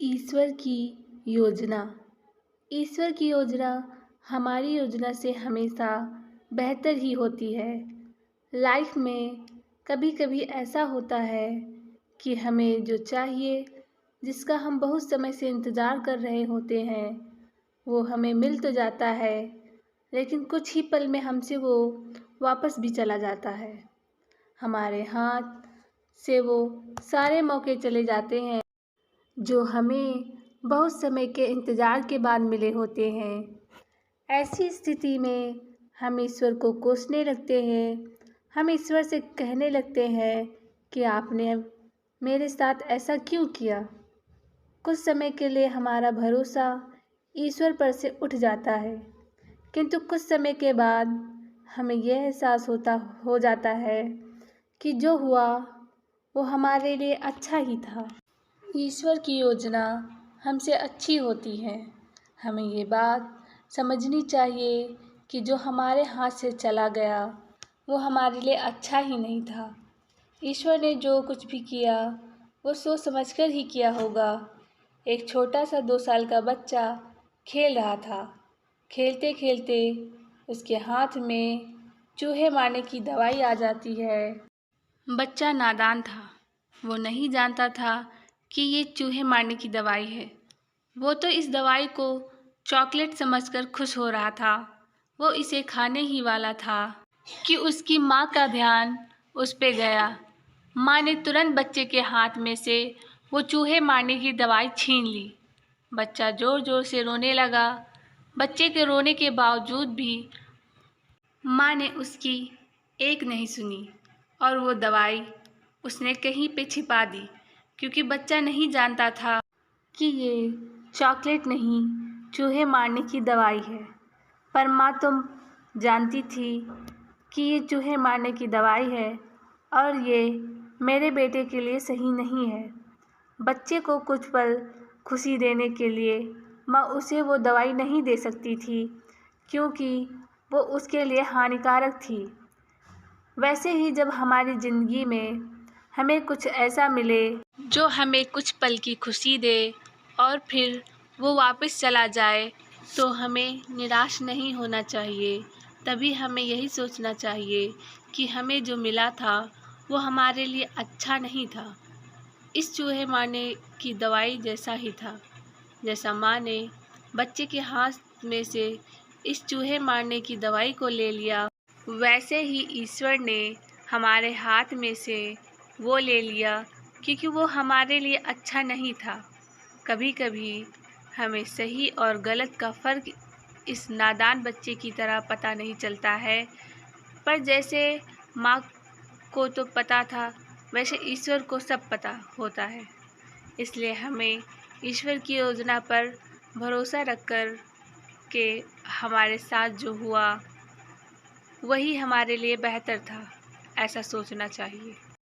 ईश्वर की योजना। ईश्वर की योजना हमारी योजना से हमेशा बेहतर ही होती है। लाइफ में कभी कभी ऐसा होता है कि हमें जो चाहिए, जिसका हम बहुत समय से इंतज़ार कर रहे होते हैं, वो हमें मिल तो जाता है, लेकिन कुछ ही पल में हमसे वो वापस भी चला जाता है। हमारे हाथ से वो सारे मौके चले जाते हैं जो हमें बहुत समय के इंतज़ार के बाद मिले होते हैं। ऐसी स्थिति में हम ईश्वर को कोसने लगते हैं। हम ईश्वर से कहने लगते हैं कि आपने मेरे साथ ऐसा क्यों किया। कुछ समय के लिए हमारा भरोसा ईश्वर पर से उठ जाता है, किंतु कुछ समय के बाद हमें यह एहसास हो जाता है कि जो हुआ वो हमारे लिए अच्छा ही था। ईश्वर की योजना हमसे अच्छी होती है। हमें ये बात समझनी चाहिए कि जो हमारे हाथ से चला गया वो हमारे लिए अच्छा ही नहीं था। ईश्वर ने जो कुछ भी किया वो सोच समझकर ही किया होगा। एक छोटा सा 2 साल का बच्चा खेल रहा था। खेलते खेलते उसके हाथ में चूहे मारने की दवाई आ जाती है। बच्चा नादान था, वो नहीं जानता था कि ये चूहे मारने की दवाई है। वो तो इस दवाई को चॉकलेट समझकर खुश हो रहा था। वो इसे खाने ही वाला था कि उसकी माँ का ध्यान उस पे गया। माँ ने तुरंत बच्चे के हाथ में से वो चूहे मारने की दवाई छीन ली। बच्चा ज़ोर ज़ोर से रोने लगा। बच्चे के रोने के बावजूद भी माँ ने उसकी एक नहीं सुनी और वो दवाई उसने कहीं पे छिपा दी, क्योंकि बच्चा नहीं जानता था कि ये चॉकलेट नहीं, चूहे मारने की दवाई है। पर माँ तो जानती थी कि ये चूहे मारने की दवाई है और ये मेरे बेटे के लिए सही नहीं है। बच्चे को कुछ पल खुशी देने के लिए माँ उसे वो दवाई नहीं दे सकती थी, क्योंकि वो उसके लिए हानिकारक थी। वैसे ही जब हमारी ज़िंदगी में हमें कुछ ऐसा मिले जो हमें कुछ पल की खुशी दे और फिर वो वापस चला जाए, तो हमें निराश नहीं होना चाहिए। तभी हमें यही सोचना चाहिए कि हमें जो मिला था वो हमारे लिए अच्छा नहीं था। इस चूहे मारने की दवाई जैसा ही था। जैसा माँ ने बच्चे के हाथ में से इस चूहे मारने की दवाई को ले लिया, वैसे ही ईश्वर ने हमारे हाथ में से वो ले लिया, क्योंकि वो हमारे लिए अच्छा नहीं था। कभी कभी हमें सही और गलत का फ़र्क इस नादान बच्चे की तरह पता नहीं चलता है, पर जैसे माँ को तो पता था, वैसे ईश्वर को सब पता होता है। इसलिए हमें ईश्वर की योजना पर भरोसा रखकर के हमारे साथ जो हुआ वही हमारे लिए बेहतर था, ऐसा सोचना चाहिए।